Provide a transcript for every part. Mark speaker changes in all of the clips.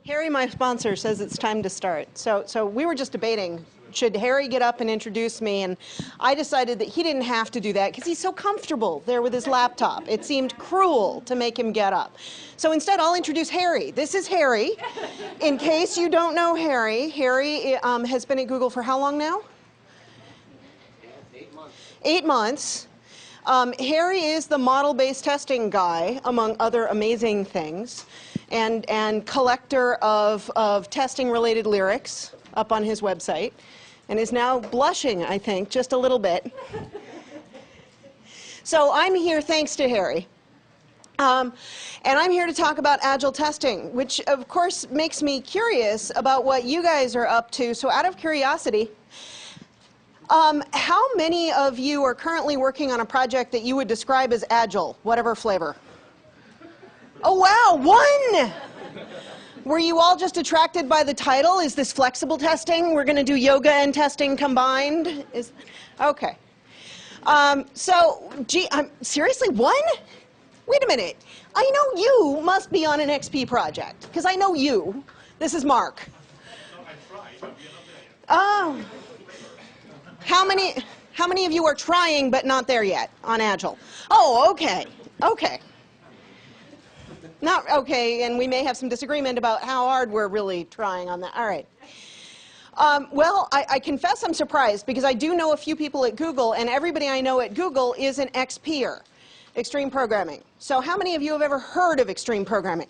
Speaker 1: Harry, my sponsor, says it's time to start. So we were just debating, should Harry get up and introduce me? And I decided that he didn't have to do that because he's so comfortable there with his laptop. It seemed cruel to make him get up. So instead, I'll introduce Harry. This is Harry. In case you don't know Harry, Harry has been at Google for how long now?
Speaker 2: 8 months.
Speaker 1: 8 months. Harry is the model-based testing guy, among other amazing things, and collector of testing-related lyrics up on his website, and is now blushing, I think, just a little bit. So I'm here thanks to Harry. And I'm here to talk about Agile testing, which of course makes me curious about what you guys are up to. So out of curiosity, how many of you are currently working on a project that you would describe as Agile, whatever flavor? Oh wow, one! Were you all just attracted by the title? Is this flexible testing? We're going to do yoga and testing combined? Okay. Seriously, one? Wait a minute. I know you must be on an XP project, because I know you. This is Mark.
Speaker 2: No, I tried, but we're not there yet.
Speaker 1: Oh. How many of you are trying but not there yet on Agile? Oh, okay. Okay. Not okay, and we may have some disagreement about how hard we're really trying on that. All right. Well, I confess I'm surprised because I do know a few people at Google, and everybody I know at Google is an XPer, extreme programming. So how many of you have ever heard of extreme programming?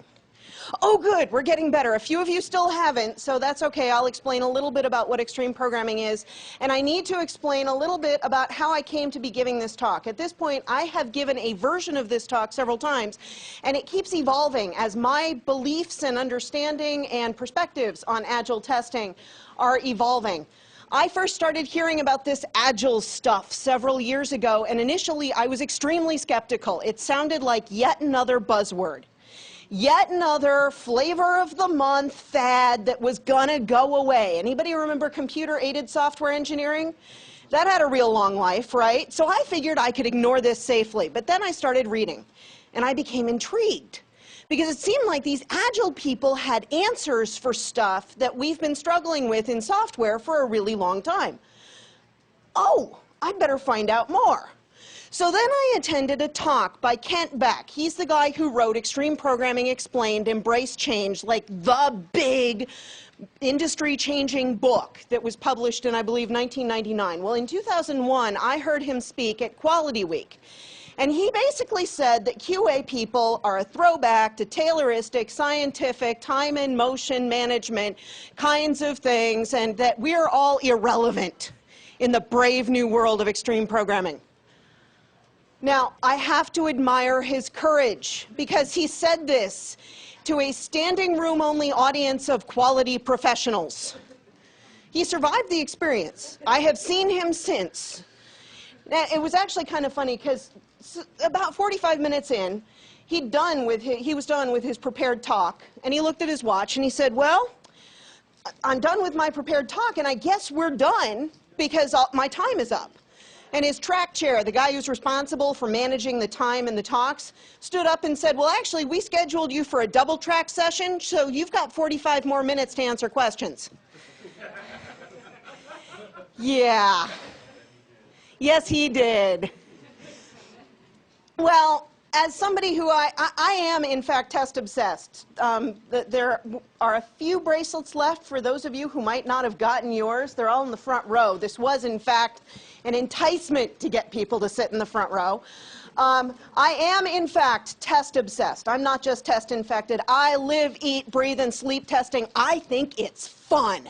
Speaker 1: Oh, good, we're getting better. A few of you still haven't, so that's okay. I'll explain a little bit about what extreme programming is. And I need to explain a little bit about how I came to be giving this talk. At this point, I have given a version of this talk several times, and it keeps evolving as my beliefs and understanding and perspectives on Agile testing are evolving. I first started hearing about this Agile stuff several years ago, and initially I was extremely skeptical. It sounded like yet another buzzword. Yet another flavor of the month fad that was gonna go away. Anybody remember computer-aided software engineering? That had a real long life, right? So I figured I could ignore this safely. But then I started reading, and I became intrigued. Because it seemed like these Agile people had answers for stuff that we've been struggling with in software for a really long time. Oh, I'd better find out more. So then I attended a talk by Kent Beck. He's the guy who wrote Extreme Programming Explained, Embrace Change, like the big industry-changing book that was published in, I believe, 1999. Well, in 2001, I heard him speak at Quality Week. And he basically said that QA people are a throwback to Tayloristic, scientific, time and motion management kinds of things, and that we're all irrelevant in the brave new world of extreme programming. Now, I have to admire his courage, because he said this to a standing room only audience of quality professionals. He survived the experience. I have seen him since. Now, it was actually kind of funny, because about 45 minutes in, he was done with his prepared talk, and he looked at his watch and he said, well, I'm done with my prepared talk, and I guess we're done because my time is up. And his track chair, the guy who's responsible for managing the time and the talks, stood up and said, well, actually, we scheduled you for a double track session, so you've got 45 more minutes to answer questions. Yeah. Yes, he did. Well, as somebody who I am, in fact, test obsessed. There are a few bracelets left for those of you who might not have gotten yours. They're all in the front row. This was, in fact, an enticement to get people to sit in the front row. I am, in fact, test obsessed. I'm not just test infected. I live, eat, breathe, and sleep testing. I think it's fun.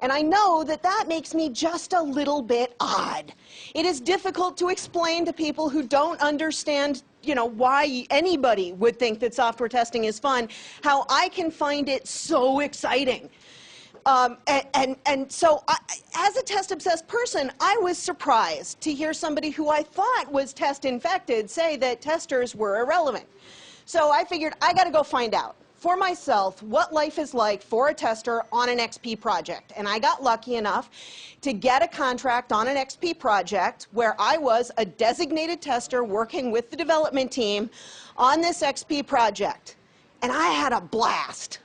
Speaker 1: And I know that that makes me just a little bit odd. It is difficult to explain to people who don't understand, why anybody would think that software testing is fun, how I can find it so exciting. So as a test-obsessed person, I was surprised to hear somebody who I thought was test-infected say that testers were irrelevant. So I figured I got to go find out for myself what life is like for a tester on an XP project. And I got lucky enough to get a contract on an XP project where I was a designated tester working with the development team on this XP project. And I had a blast.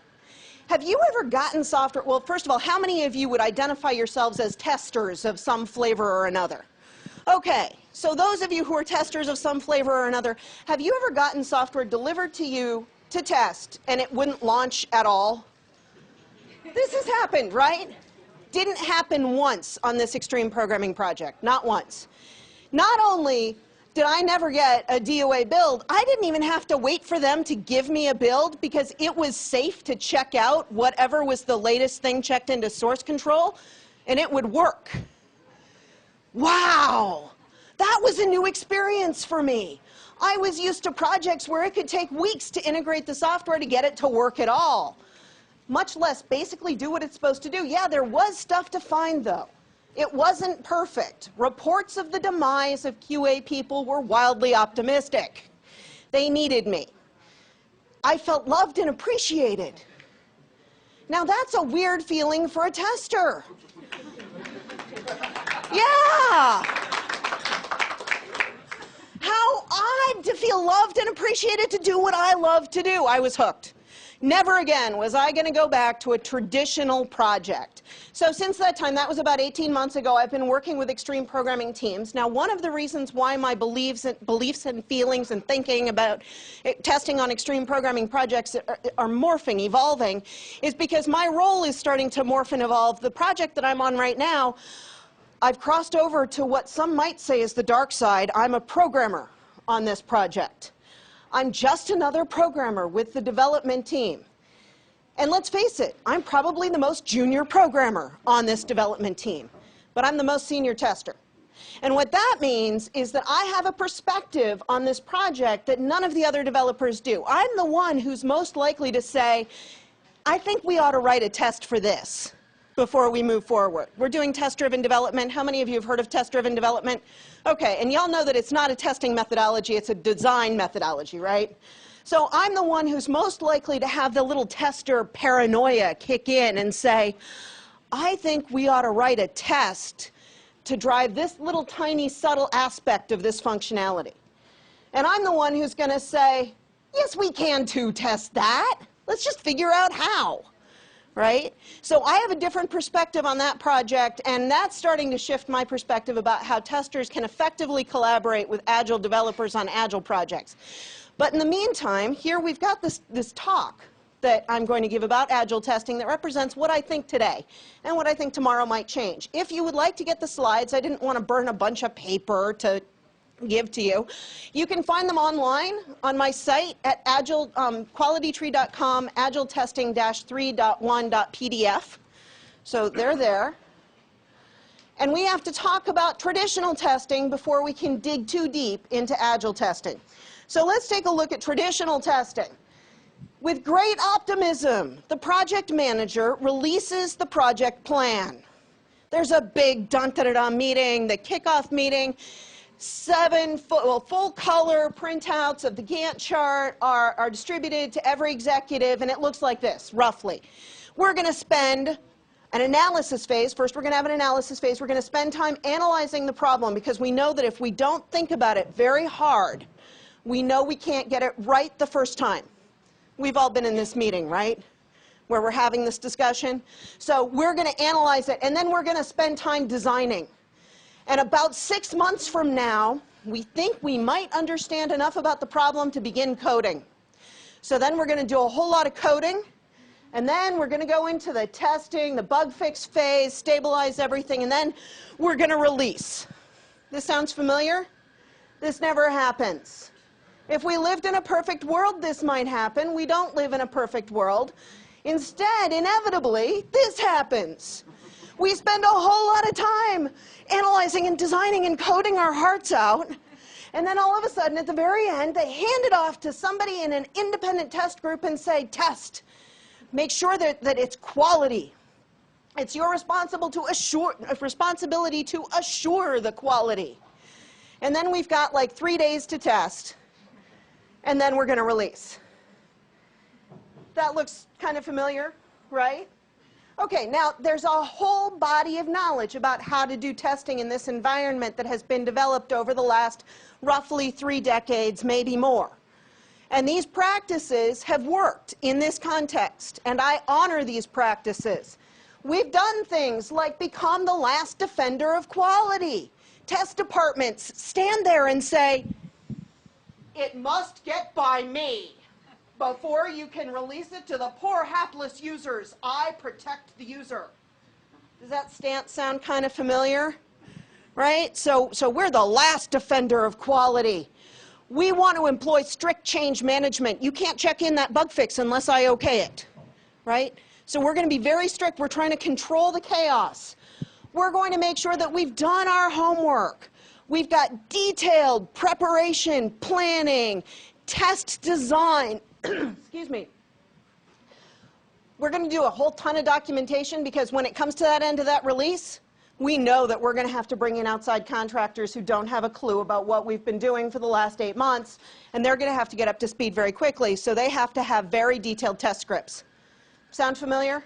Speaker 1: Have you ever gotten software? Well, first of all, how many of you would identify yourselves as testers of some flavor or another? Okay, so those of you who are testers of some flavor or another, have you ever gotten software delivered to you to test and it wouldn't launch at all? This has happened, right? Didn't happen once on this extreme programming project, not once. Not only did I never get a DOA build, I didn't even have to wait for them to give me a build because it was safe to check out whatever was the latest thing checked into source control, and it would work. Wow, that was a new experience for me. I was used to projects where it could take weeks to integrate the software to get it to work at all, much less basically do what it's supposed to do. Yeah, there was stuff to find, though. It wasn't perfect. Reports of the demise of QA people were wildly optimistic. They needed me. I felt loved and appreciated. Now that's a weird feeling for a tester. Yeah! How odd to feel loved and appreciated to do what I love to do. I was hooked. Never again was I going to go back to a traditional project. So since that time, that was about 18 months ago, I've been working with extreme programming teams. Now, one of the reasons why my beliefs and feelings and thinking about testing on extreme programming projects are morphing, evolving, is because my role is starting to morph and evolve. The project that I'm on right now, I've crossed over to what some might say is the dark side. I'm a programmer on this project. I'm just another programmer with the development team. And let's face it, I'm probably the most junior programmer on this development team, but I'm the most senior tester. And what that means is that I have a perspective on this project that none of the other developers do. I'm the one who's most likely to say, I think we ought to write a test for this before we move forward. We're doing test-driven development. How many of you have heard of test-driven development? Okay, and y'all know that it's not a testing methodology, it's a design methodology, right? So I'm the one who's most likely to have the little tester paranoia kick in and say, I think we ought to write a test to drive this little tiny subtle aspect of this functionality. And I'm the one who's going to say, yes, we can too test that. Let's just figure out how. Right? So I have a different perspective on that project, and that's starting to shift my perspective about how testers can effectively collaborate with Agile developers on Agile projects. But in the meantime, here we've got this talk that I'm going to give about Agile testing that represents what I think today and what I think tomorrow might change. If you would like to get the slides, I didn't want to burn a bunch of paper to give to you. You can find them online on my site at qualitytree.com, agiletesting-3.1.pdf. So they're there. And we have to talk about traditional testing before we can dig too deep into Agile testing. So let's take a look at traditional testing. With great optimism, the project manager releases the project plan. There's a big dun-da-da-da meeting, the kickoff meeting. 7 full color printouts of the Gantt chart are distributed to every executive, and it looks like this, roughly. We're going to spend an analysis phase. First, we're going to have an analysis phase. We're going to spend time analyzing the problem because we know that if we don't think about it very hard, we know we can't get it right the first time. We've all been in this meeting, right? Where we're having this discussion. So we're going to analyze it, and then we're going to spend time designing. And about 6 months from now, we think we might understand enough about the problem to begin coding. So then we're going to do a whole lot of coding, and then we're going to go into the testing, the bug fix phase, stabilize everything, and then we're going to release. This sounds familiar? This never happens. If we lived in a perfect world, this might happen. We don't live in a perfect world. Instead, inevitably, this happens. We spend a whole lot of time analyzing and designing and coding our hearts out, and then all of a sudden, at the very end, they hand it off to somebody in an independent test group and say, test. Make sure that it's quality. It's your responsibility to assure the quality. And then we've got like 3 days to test, and then we're going to release. That looks kind of familiar, right? Okay, now there's a whole body of knowledge about how to do testing in this environment that has been developed over the last roughly 3 decades, maybe more. And these practices have worked in this context, and I honor these practices. We've done things like become the last defender of quality. Test departments stand there and say, it must get by me before you can release it to the poor hapless users. I protect the user. Does that stance sound kind of familiar? Right? So we're the last defender of quality. We want to employ strict change management. You can't check in that bug fix unless I okay it. Right? So we're going to be very strict. We're trying to control the chaos. We're going to make sure that we've done our homework. We've got detailed preparation, planning, test design. Excuse me. We're going to do a whole ton of documentation because when it comes to that end of that release, we know that we're going to have to bring in outside contractors who don't have a clue about what we've been doing for the last 8 months, and they're going to have to get up to speed very quickly, so they have to have very detailed test scripts. Sound familiar?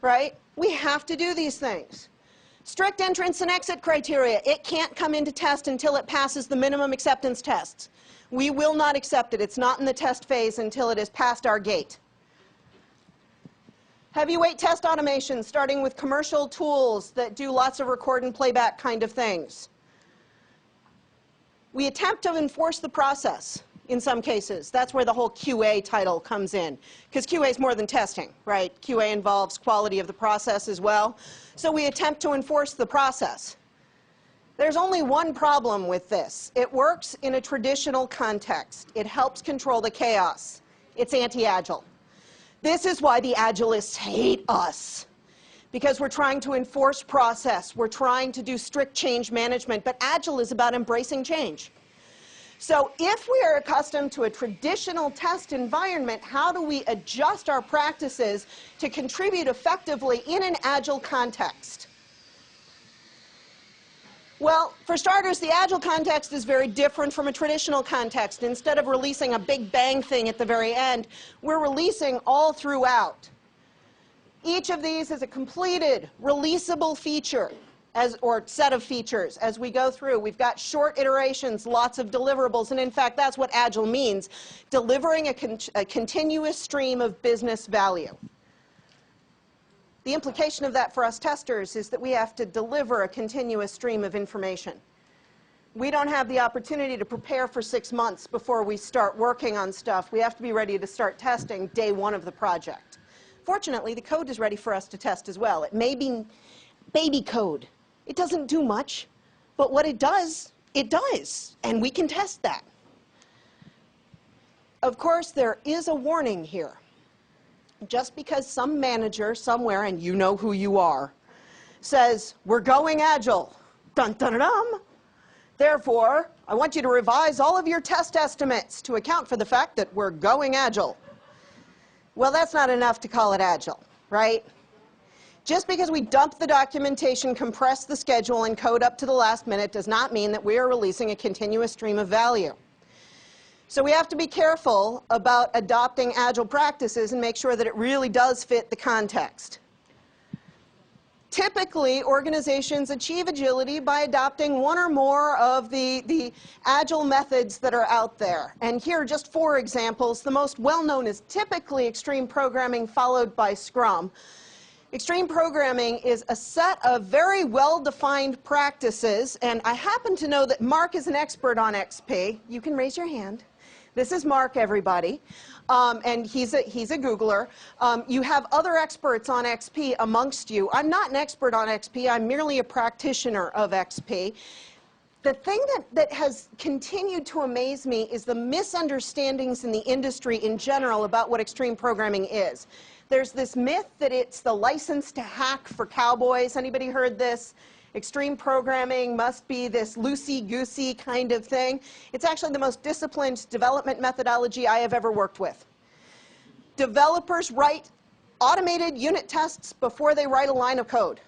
Speaker 1: Right? We have to do these things. Strict entrance and exit criteria. It can't come into test until it passes the minimum acceptance tests. We will not accept it. It's not in the test phase until it has passed our gate. Heavyweight test automation, starting with commercial tools that do lots of record and playback kind of things. We attempt to enforce the process in some cases. That's where the whole QA title comes in, because QA is more than testing, right? QA involves quality of the process as well. So we attempt to enforce the process. There's only one problem with this. It works in a traditional context. It helps control the chaos. It's anti-Agile. This is why the Agilists hate us, because we're trying to enforce process. We're trying to do strict change management, but Agile is about embracing change. So if we are accustomed to a traditional test environment, how do we adjust our practices to contribute effectively in an Agile context? Well, for starters, the Agile context is very different from a traditional context. Instead of releasing a big bang thing at the very end, we're releasing all throughout. Each of these is a completed, releasable feature, or set of features as we go through. We've got short iterations, lots of deliverables, and in fact, that's what Agile means, delivering a continuous stream of business value. The implication of that for us testers is that we have to deliver a continuous stream of information. We don't have the opportunity to prepare for 6 months before we start working on stuff. We have to be ready to start testing day 1 of the project. Fortunately, the code is ready for us to test as well. It may be baby code. It doesn't do much, but what it does, and we can test that. Of course, there is a warning here. Just because some manager somewhere, and you know who you are, says, we're going Agile, dun dun dun dun, therefore, I want you to revise all of your test estimates to account for the fact that we're going Agile. Well, that's not enough to call it Agile, right? Just because we dump the documentation, compress the schedule, and code up to the last minute does not mean that we are releasing a continuous stream of value. So we have to be careful about adopting Agile practices and make sure that it really does fit the context. Typically, organizations achieve agility by adopting one or more of the Agile methods that are out there. And here are just 4 examples. The most well-known is typically extreme programming followed by Scrum. Extreme programming is a set of very well-defined practices, and I happen to know that Mark is an expert on XP. You can raise your hand. This is Mark, everybody, and he's a Googler. You have other experts on XP amongst you. I'm not an expert on XP. I'm merely a practitioner of XP. The thing that has continued to amaze me is the misunderstandings in the industry in general about what extreme programming is. There's this myth that it's the license to hack for cowboys. Anybody heard this? Extreme programming must be this loosey-goosey kind of thing. It's actually the most disciplined development methodology I have ever worked with. Developers write automated unit tests before they write a line of code.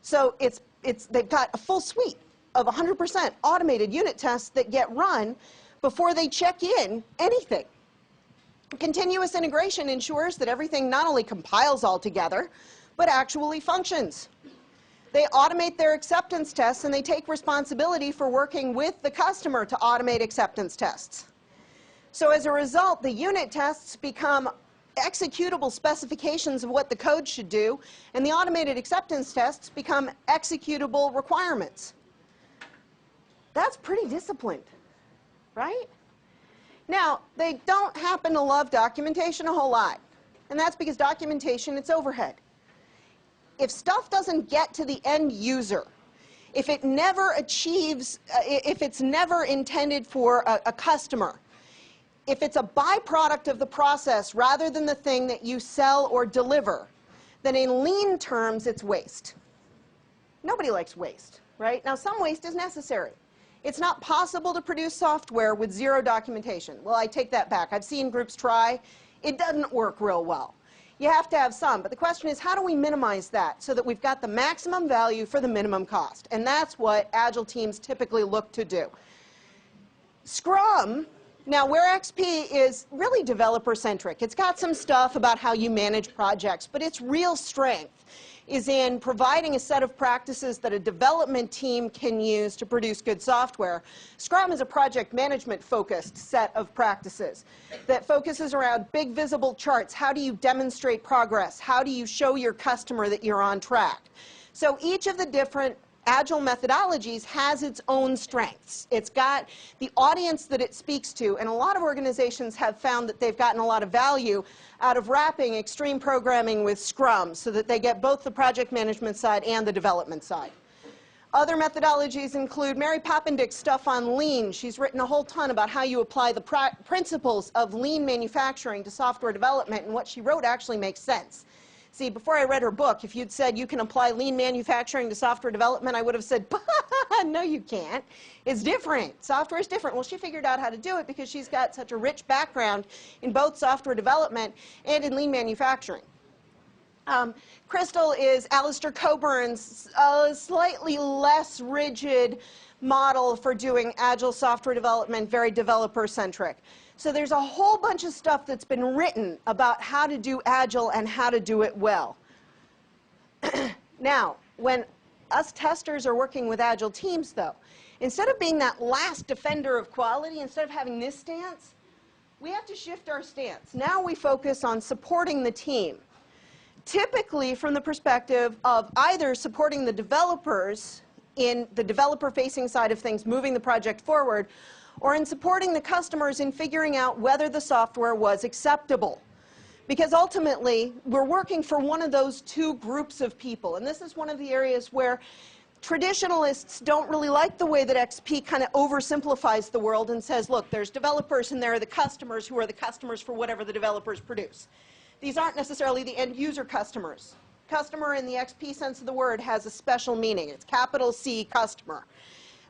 Speaker 1: So they've got a full suite of 100% automated unit tests that get run before they check in anything. Continuous integration ensures that everything not only compiles all together, but actually functions. They automate their acceptance tests, and they take responsibility for working with the customer to automate acceptance tests. So as a result, the unit tests become executable specifications of what the code should do, and the automated acceptance tests become executable requirements. That's pretty disciplined, right? Now, they don't happen to love documentation a whole lot, and that's because documentation, it's overhead. If stuff doesn't get to the end user, if it never achieves, if it's never intended for a customer, if it's a byproduct of the process rather than the thing that you sell or deliver, then in lean terms, it's waste. Nobody likes waste, right? Now, some waste is necessary. It's not possible to produce software with zero documentation. Well, I take that back. I've seen groups try. It doesn't work real well. You have to have some. But the question is, how do we minimize that so that we've got the maximum value for the minimum cost? And that's what Agile teams typically look to do. Scrum, now where XP is really developer-centric, it's got some stuff about how you manage projects, but its real strength is in providing a set of practices that a development team can use to produce good software. Scrum is a project management-focused set of practices that focuses around big visible charts. How do you demonstrate progress? How do you show your customer that you're on track? So each of the different Agile methodologies has its own strengths. It's got the audience that it speaks to, and a lot of organizations have found that they've gotten a lot of value out of wrapping extreme programming with Scrum so that they get both the project management side and the development side. Other methodologies include Mary Poppendick's stuff on lean. She's written a whole ton about how you apply the principles of lean manufacturing to software development, and what she wrote actually makes sense. See, before I read her book, if you'd said you can apply lean manufacturing to software development, I would have said, no, you can't. It's different. Software is different. Well, she figured out how to do it because she's got such a rich background in both software development and in lean manufacturing. Crystal is Alistair Coburn's slightly less rigid model for doing Agile software development, very developer-centric. So there's a whole bunch of stuff that's been written about how to do Agile and how to do it well. Now, when us testers are working with Agile teams, though, instead of being that last defender of quality, instead of having this stance, we have to shift our stance. Now we focus on supporting the team, typically from the perspective of either supporting the developers in the developer-facing side of things, moving the project forward, or in supporting the customers in figuring out whether the software was acceptable. Because ultimately, we're working for one of those two groups of people. And this is one of the areas where traditionalists don't really like the way that XP kind of oversimplifies the world and says, look, there's developers and there are the customers who are the customers for whatever the developers produce. These aren't necessarily the end user customers. Customer in the XP sense of the word has a special meaning. It's capital C, customer.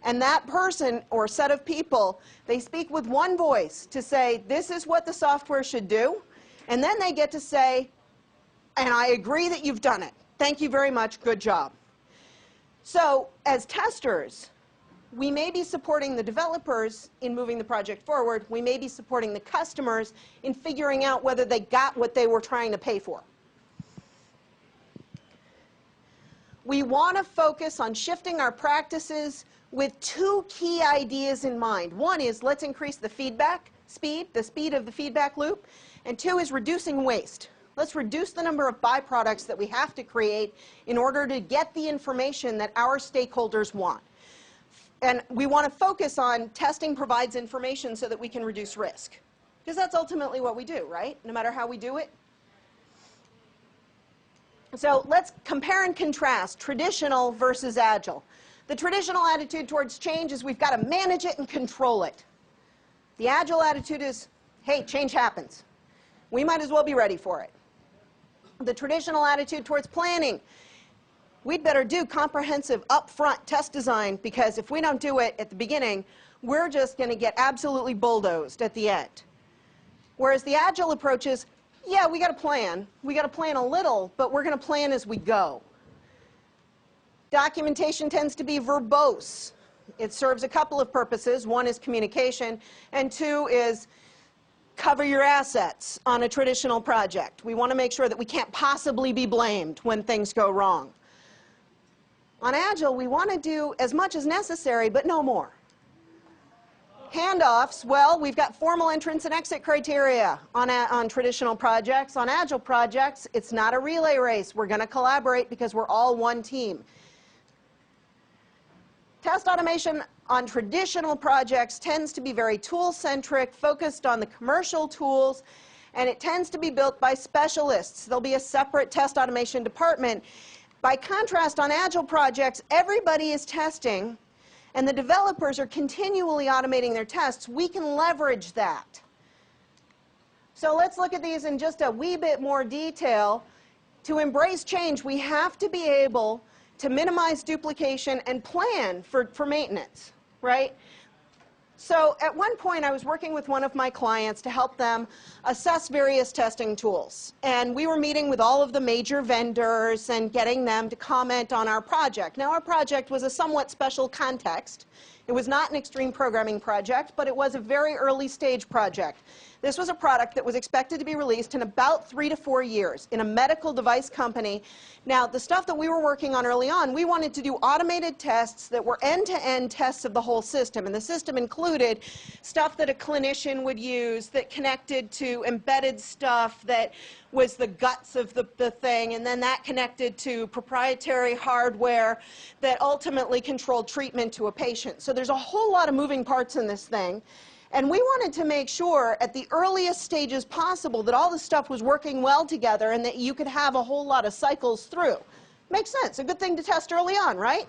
Speaker 1: And that person or set of people, they speak with one voice to say, this is what the software should do. And then they get to say, and I agree that you've done it. Thank you very much. Good job. So as testers, we may be supporting the developers in moving the project forward. We may be supporting the customers in figuring out whether they got what they were trying to pay for. We want to focus on shifting our practices with two key ideas in mind. One is let's increase the feedback speed, the speed of the feedback loop. And two is reducing waste. Let's reduce the number of byproducts that we have to create in order to get the information that our stakeholders want. And we want to focus on testing provides information so that we can reduce risk. Because that's ultimately what we do, right? No matter how we do it. So let's compare and contrast traditional versus Agile. The traditional attitude towards change is we've got to manage it and control it. The Agile attitude is, hey, change happens. We might as well be ready for it. The traditional attitude towards planning, we'd better do comprehensive upfront test design, because if we don't do it at the beginning, we're just going to get absolutely bulldozed at the end. Whereas the Agile approach is, yeah, we got to plan. We got to plan a little, but we're going to plan as we go. Documentation tends to be verbose. It serves a couple of purposes. One is communication, and two is cover your assets on a traditional project. We want to make sure that we can't possibly be blamed when things go wrong. On Agile, we want to do as much as necessary, but no more. Handoffs, well, we've got formal entrance and exit criteria on traditional projects. On Agile projects, it's not a relay race. We're going to collaborate because we're all one team. Test automation on traditional projects tends to be very tool-centric, focused on the commercial tools, and it tends to be built by specialists. There'll be a separate test automation department. By contrast, on Agile projects, everybody is testing, and the developers are continually automating their tests. We can leverage that. So let's look at these in just a wee bit more detail. To embrace change, we have to be able to minimize duplication and plan for maintenance, right? So at one point, I was working with one of my clients to help them assess various testing tools. And we were meeting with all of the major vendors and getting them to comment on our project. Now, our project was a somewhat special context. It was not an extreme programming project, but it was a very early stage project. This was a product that was expected to be released in about 3 to 4 years in a medical device company. Now, the stuff that we were working on early on, we wanted to do automated tests that were end-to-end tests of the whole system. And the system included stuff that a clinician would use that connected to embedded stuff that was the guts of the thing, and then that connected to proprietary hardware that ultimately controlled treatment to a patient. So there's a whole lot of moving parts in this thing. And we wanted to make sure at the earliest stages possible that all the stuff was working well together and that you could have a whole lot of cycles through. Makes sense. A good thing to test early on, right?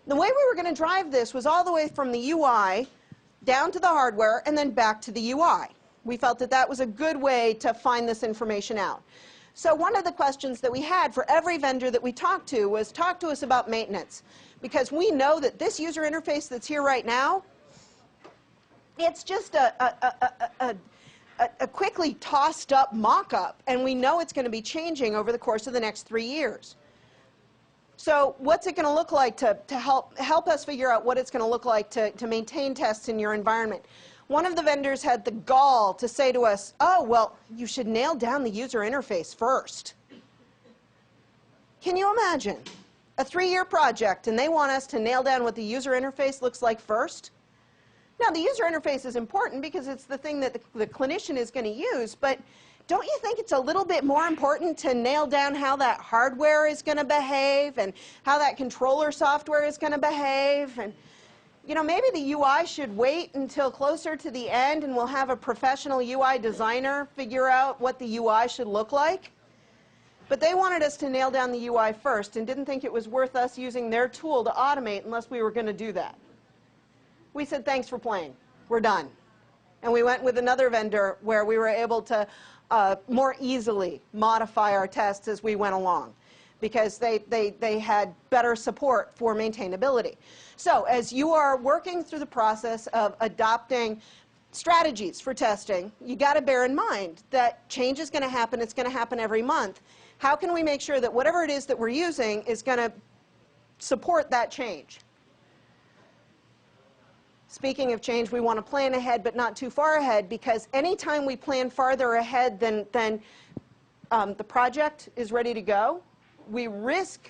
Speaker 1: The way we were going to drive this was all the way from the UI down to the hardware and then back to the UI. We felt that that was a good way to find this information out. So one of the questions that we had for every vendor that we talked to was, talk to us about maintenance. Because we know that this user interface that's here right now, it's just a quickly tossed up mock-up, and we know it's going to be changing over the course of the next 3 years. So what's it going to look like to help us figure out what it's going to look like to maintain tests in your environment? One of the vendors had the gall to say to us, oh, well, you should nail down the user interface first. Can you imagine a 3-year project, and they want us to nail down what the user interface looks like first? Now, the user interface is important because it's the thing that the clinician is going to use, but don't you think it's a little bit more important to nail down how that hardware is going to behave and how that controller software is going to behave? And, you know, maybe the UI should wait until closer to the end and we'll have a professional UI designer figure out what the UI should look like. But they wanted us to nail down the UI first and didn't think it was worth us using their tool to automate unless we were going to do that. We said, thanks for playing. We're done. And we went with another vendor where we were able to more easily modify our tests as we went along because they had better support for maintainability. So as you are working through the process of adopting strategies for testing, you got to bear in mind that change is going to happen. It's going to happen every month. How can we make sure that whatever it is that we're using is going to support that change? Speaking of change, we want to plan ahead, but not too far ahead, because anytime we plan farther ahead than the project is ready to go, we risk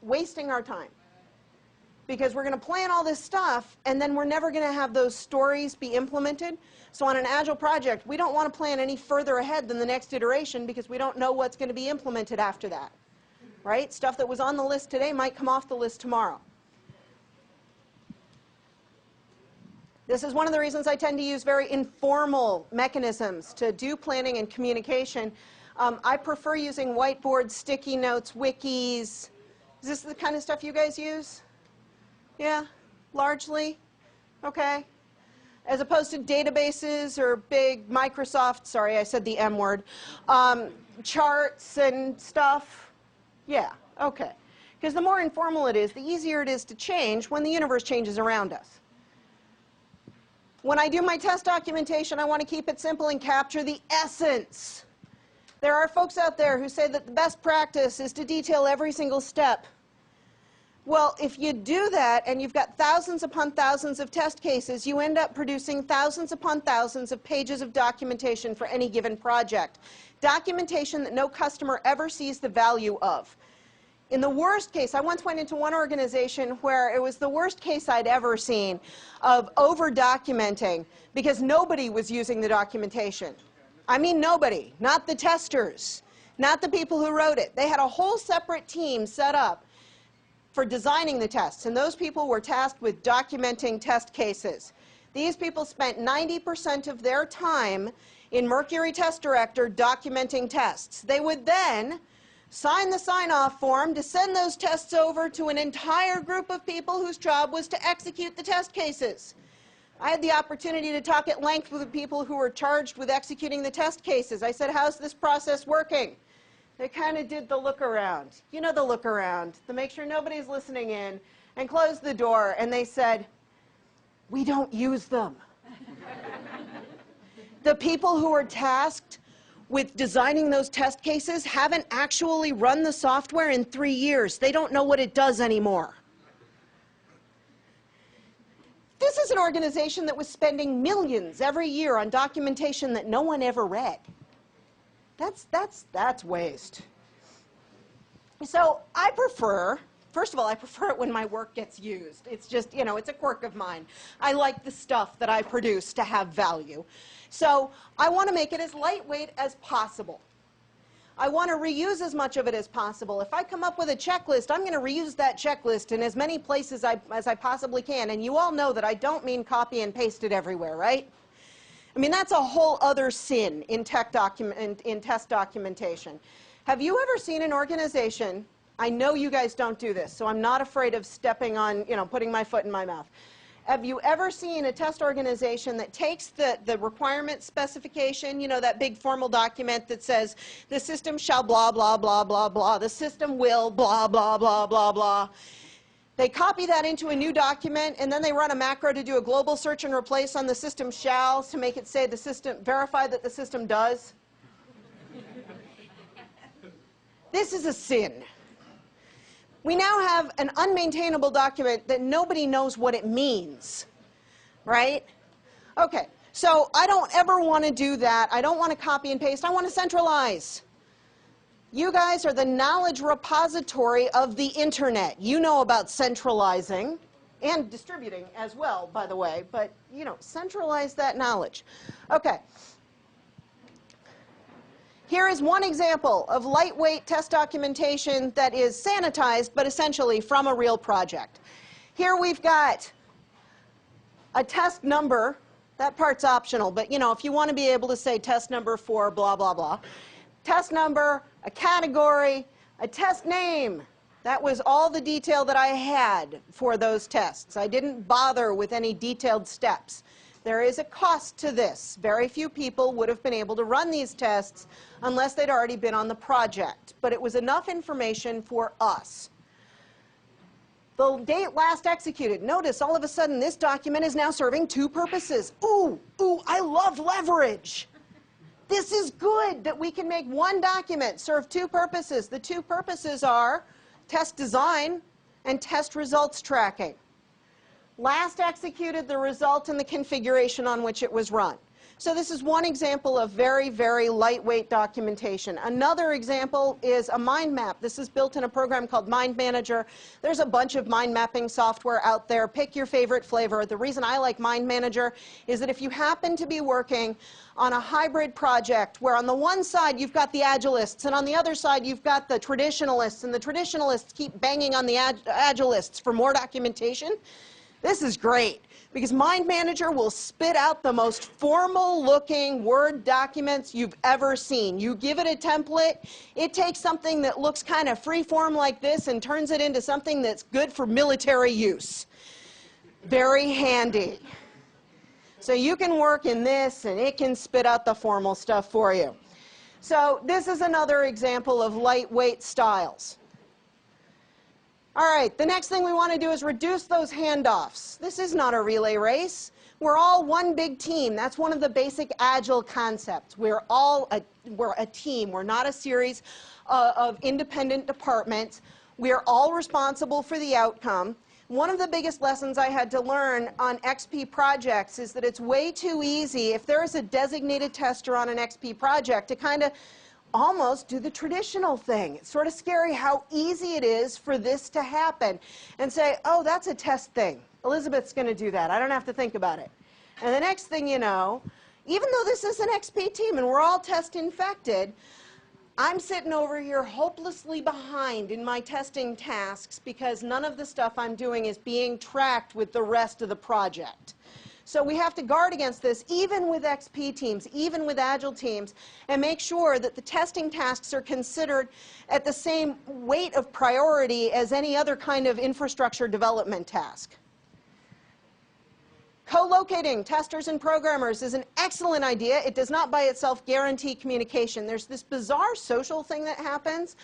Speaker 1: wasting our time. Because we're going to plan all this stuff, and then we're never going to have those stories be implemented. So on an Agile project, we don't want to plan any further ahead than the next iteration because we don't know what's going to be implemented after that. Right? Stuff that was on the list today might come off the list tomorrow. This is one of the reasons I tend to use very informal mechanisms to do planning and communication. I prefer using whiteboards, sticky notes, wikis. Is this the kind of stuff you guys use? Yeah, largely? Okay. As opposed to databases or big Microsoft, sorry, I said the M word, charts and stuff? Yeah, okay. Because the more informal it is, the easier it is to change when the universe changes around us. When I do my test documentation, I want to keep it simple and capture the essence. There are folks out there who say that the best practice is to detail every single step. Well, if you do that and you've got thousands upon thousands of test cases, you end up producing thousands upon thousands of pages of documentation for any given project. Documentation that no customer ever sees the value of. In the worst case, I once went into one organization where it was the worst case I'd ever seen of over-documenting because nobody was using the documentation. I mean nobody, not the testers, not the people who wrote it. They had a whole separate team set up for designing the tests, and those people were tasked with documenting test cases. These people spent 90% of their time in Mercury Test Director documenting tests. They would then sign the sign-off form to send those tests over to an entire group of people whose job was to execute the test cases. I had the opportunity to talk at length with the people who were charged with executing the test cases. I said, how's this process working? They kind of did the look around. You know the look around, to make sure nobody's listening in, and closed the door, and they said, we don't use them. The people who are tasked with designing those test cases haven't actually run the software in 3 years. They don't know what it does anymore. This is an organization that was spending millions every year on documentation that no one ever read. That's waste. So I prefer, first of all, I prefer it when my work gets used. It's just, you know, it's a quirk of mine. I like the stuff that I produce to have value. So I want to make it as lightweight as possible. I want to reuse as much of it as possible. If I come up with a checklist, I'm going to reuse that checklist in as many places as I possibly can. And you all know that I don't mean copy and paste it everywhere, right? I mean, that's a whole other sin in test documentation. Have you ever seen an organization, I know you guys don't do this, so I'm not afraid of stepping on, you know, putting my foot in my mouth. Have you ever seen a test organization that takes the requirement specification, you know, that big formal document that says the system shall blah, blah, blah, blah, blah, the system will blah, blah, blah, blah, blah. They copy that into a new document, and then they run a macro to do a global search and replace on the system shall to make it say the system, verify that the system does. This is a sin. We now have an unmaintainable document that nobody knows what it means, right? Okay, so I don't ever want to do that. I don't want to copy and paste. I want to centralize. You guys are the knowledge repository of the internet. You know about centralizing and distributing as well, by the way, but, you know, centralize that knowledge. Okay. Here is one example of lightweight test documentation that is sanitized, but essentially from a real project. Here we've got a test number. That part's optional, but, you know, if you want to be able to say test number for blah, blah, blah. Test number, a category, a test name. That was all the detail that I had for those tests. I didn't bother with any detailed steps. There is a cost to this. Very few people would have been able to run these tests unless they'd already been on the project. But it was enough information for us. The date last executed. Notice all of a sudden this document is now serving two purposes. Ooh, I love leverage. This is good that we can make one document serve two purposes. The two purposes are test design and test results tracking. Last executed the result and the configuration on which it was run. So this is one example of very, very lightweight documentation. Another example is a mind map. This is built in a program called Mind Manager. There's a bunch of mind mapping software out there. Pick your favorite flavor. The reason I like Mind Manager is that if you happen to be working on a hybrid project where on the one side you've got the Agilists and on the other side you've got the traditionalists, and the traditionalists keep banging on the Agilists for more documentation, this is great, because Mind Manager will spit out the most formal-looking Word documents you've ever seen. You give it a template, it takes something that looks kind of free-form like this and turns it into something that's good for military use. Very handy. So you can work in this, and it can spit out the formal stuff for you. So this is another example of lightweight styles. All right, the next thing we want to do is reduce those handoffs. This is not a relay race. We're all one big team. That's one of the basic Agile concepts. We're a team. We're not a series of independent departments. We're all responsible for the outcome. One of the biggest lessons I had to learn on XP projects is that it's way too easy, if there is a designated tester on an XP project, to kind of almost do the traditional thing. It's sort of scary how easy it is for this to happen and say, oh, that's a test thing. Elizabeth's going to do that. I don't have to think about it. And the next thing you know, even though this is an XP team and we're all test infected, I'm sitting over here hopelessly behind in my testing tasks because none of the stuff I'm doing is being tracked with the rest of the project. So we have to guard against this, even with XP teams, even with Agile teams, and make sure that the testing tasks are considered at the same weight of priority as any other kind of infrastructure development task. Co-locating testers and programmers is an excellent idea. It does not by itself guarantee communication. There's this bizarre social thing that happens.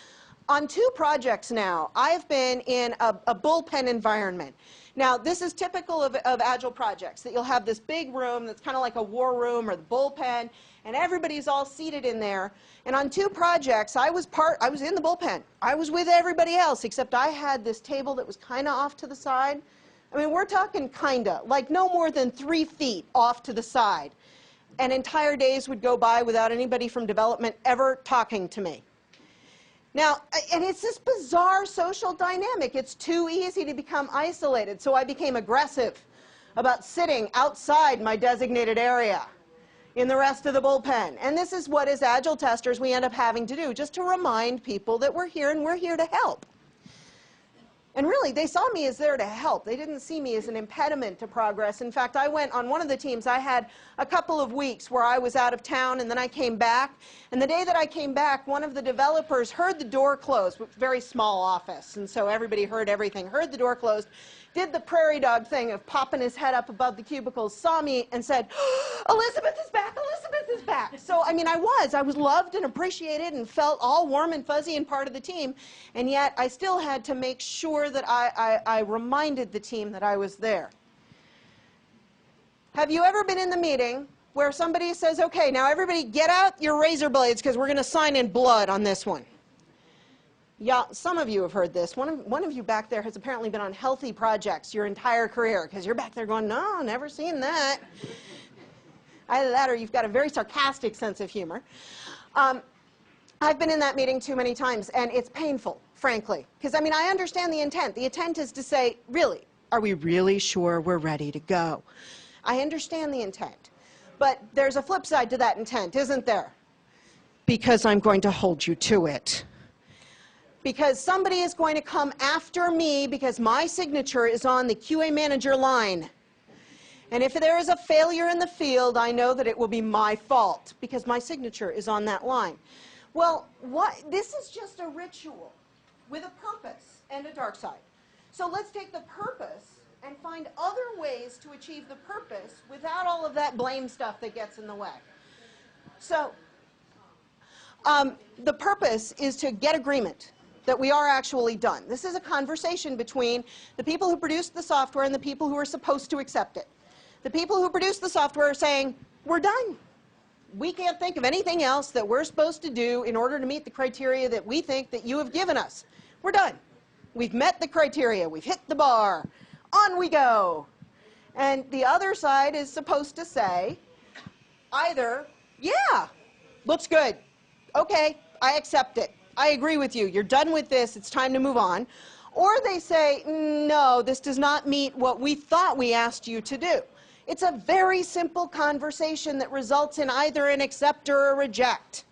Speaker 1: On 2 projects now, I've been in a bullpen environment. Now, this is typical of Agile projects, that you'll have this big room that's kind of like a war room or the bullpen, and everybody's all seated in there. And on 2 projects, I was in the bullpen. I was with everybody else, except I had this table that was kind of off to the side. I mean, we're talking kinda, like no more than 3 feet off to the side. And entire days would go by without anybody from development ever talking to me. Now, and it's this bizarre social dynamic. It's too easy to become isolated, so I became aggressive about sitting outside my designated area in the rest of the bullpen. And this is what, as Agile testers, we end up having to do, just to remind people that we're here and we're here to help. And really, they saw me as there to help. They didn't see me as an impediment to progress. In fact, I went on one of the teams, I had a couple of weeks where I was out of town, and then I came back. And the day that I came back, one of the developers heard the door close, very small office, and so everybody heard everything, heard the door closed, did the prairie dog thing of popping his head up above the cubicles, saw me, and said, Elizabeth is back, Elizabeth is back. So, I mean, I was loved and appreciated and felt all warm and fuzzy and part of the team, and yet I still had to make sure that I reminded the team that I was there. Have you ever been in the meeting where somebody says, okay, now everybody get out your razor blades because we're going to sign in blood on this one? Yeah, some of you have heard this. One of you back there has apparently been on healthy projects your entire career because you're back there going, no, never seen that. Either that or you've got a very sarcastic sense of humor. I've been in that meeting too many times, and it's painful, frankly. Because, I mean, I understand the intent. The intent is to say, really, are we really sure we're ready to go? I understand the intent. But there's a flip side to that intent, isn't there? Because I'm going to hold you to it. Because somebody is going to come after me because my signature is on the QA manager line. And if there is a failure in the field, I know that it will be my fault because my signature is on that line. Well, this is just a ritual with a purpose and a dark side. So let's take the purpose and find other ways to achieve the purpose without all of that blame stuff that gets in the way. So the purpose is to get agreement that we are actually done. This is a conversation between the people who produced the software and the people who are supposed to accept it. The people who produce the software are saying, we're done. We can't think of anything else that we're supposed to do in order to meet the criteria that we think that you have given us. We're done. We've met the criteria. We've hit the bar. On we go. And the other side is supposed to say either, yeah, looks good. Okay, I accept it. I agree with you. You're done with this. It's time to move on. Or they say, no, this does not meet what we thought we asked you to do. It's a very simple conversation that results in either an accept or a reject.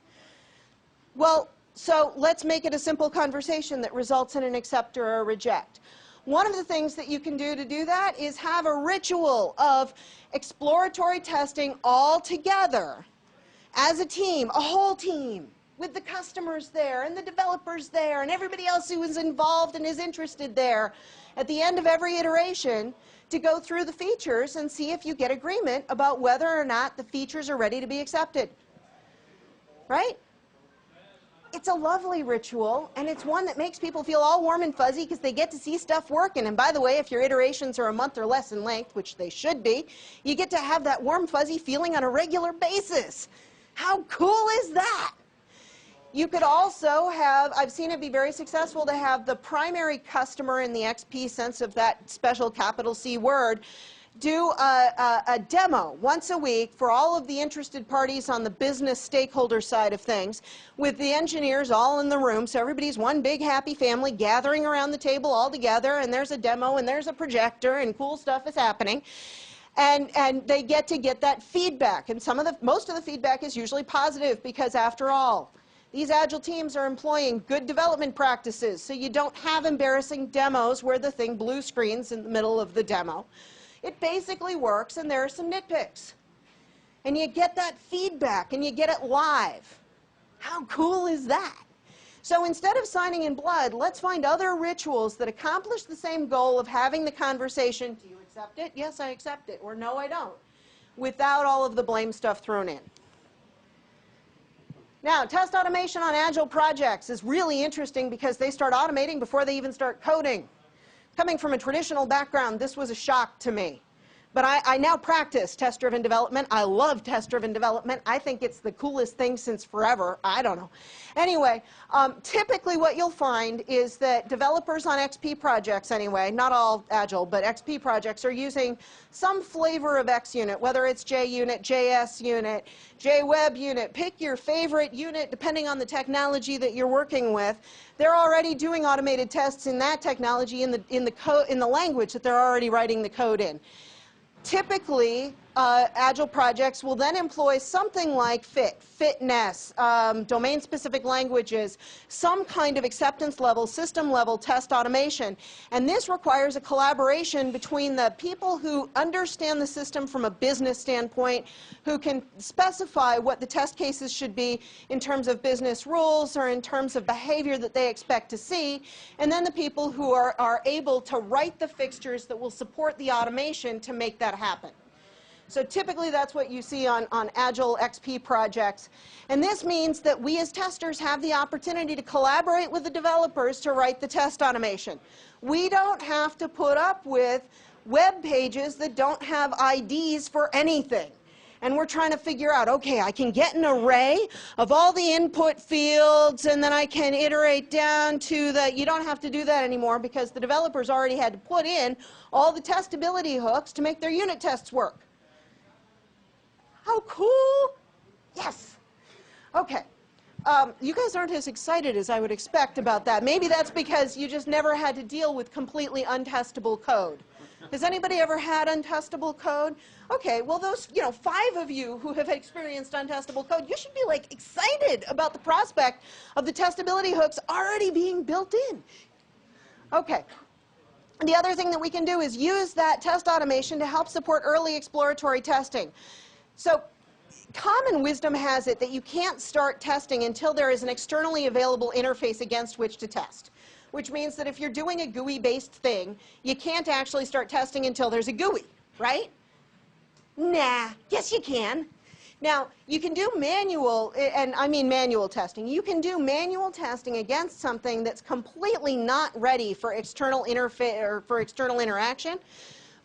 Speaker 1: Well, so let's make it a simple conversation that results in an accept or a reject. One of the things that you can do to do that is have a ritual of exploratory testing all together as a team, a whole team, with the customers there and the developers there and everybody else who is involved and is interested there at the end of every iteration to go through the features and see if you get agreement about whether or not the features are ready to be accepted. Right? It's a lovely ritual, and it's one that makes people feel all warm and fuzzy because they get to see stuff working. And by the way, if your iterations are a month or less in length, which they should be, you get to have that warm, fuzzy feeling on a regular basis. How cool is that? You could also have, I've seen it be very successful to have the primary customer in the XP sense of that special capital C word do a demo once a week for all of the interested parties on the business stakeholder side of things, with the engineers all in the room, so everybody's one big happy family gathering around the table all together, and there's a demo and there's a projector and cool stuff is happening. And they get to get that feedback, and most of the feedback is usually positive, because after all, these Agile teams are employing good development practices, so you don't have embarrassing demos where the thing blue screens in the middle of the demo. It basically works, and there are some nitpicks. And you get that feedback, and you get it live. How cool is that? So instead of signing in blood, let's find other rituals that accomplish the same goal of having the conversation, do you accept it? Yes, I accept it. Or no, I don't. Without all of the blame stuff thrown in. Now, test automation on Agile projects is really interesting because they start automating before they even start coding. Coming from a traditional background, this was a shock to me. But I now practice test-driven development. I love test-driven development. I think it's the coolest thing since forever. I don't know. Anyway, typically what you'll find is that developers on XP projects anyway, not all Agile, but XP projects are using some flavor of XUnit, whether it's JUnit, JS unit, JWeb unit. Pick your favorite unit depending on the technology that you're working with. They're already doing automated tests in that technology in the language that they're already writing the code in. Typically, Agile projects will then employ something like fitness, domain-specific languages, some kind of acceptance level, system level test automation. And this requires a collaboration between the people who understand the system from a business standpoint, who can specify what the test cases should be in terms of business rules or in terms of behavior that they expect to see, and then the people who are able to write the fixtures that will support the automation to make that happen. So typically that's what you see on Agile XP projects. And this means that we as testers have the opportunity to collaborate with the developers to write the test automation. We don't have to put up with web pages that don't have IDs for anything. And we're trying to figure out, okay, I can get an array of all the input fields, and then I can iterate down to the, you don't have to do that anymore because the developers already had to put in all the testability hooks to make their unit tests work. How cool? Yes. Okay. You guys aren't as excited as I would expect about that. Maybe that's because you just never had to deal with completely untestable code. Has anybody ever had untestable code? Okay, well those, 5 of you who have experienced untestable code, you should be like excited about the prospect of the testability hooks already being built in. Okay. The other thing that we can do is use that test automation to help support early exploratory testing. So common wisdom has it that you can't start testing until there is an externally available interface against which to test, which means that if you're doing a GUI-based thing, you can't actually start testing until there's a GUI, right? Nah, yes you can. Now, you can do manual, and I mean manual testing. You can do manual testing against something that's completely not ready for external interface or for external interaction,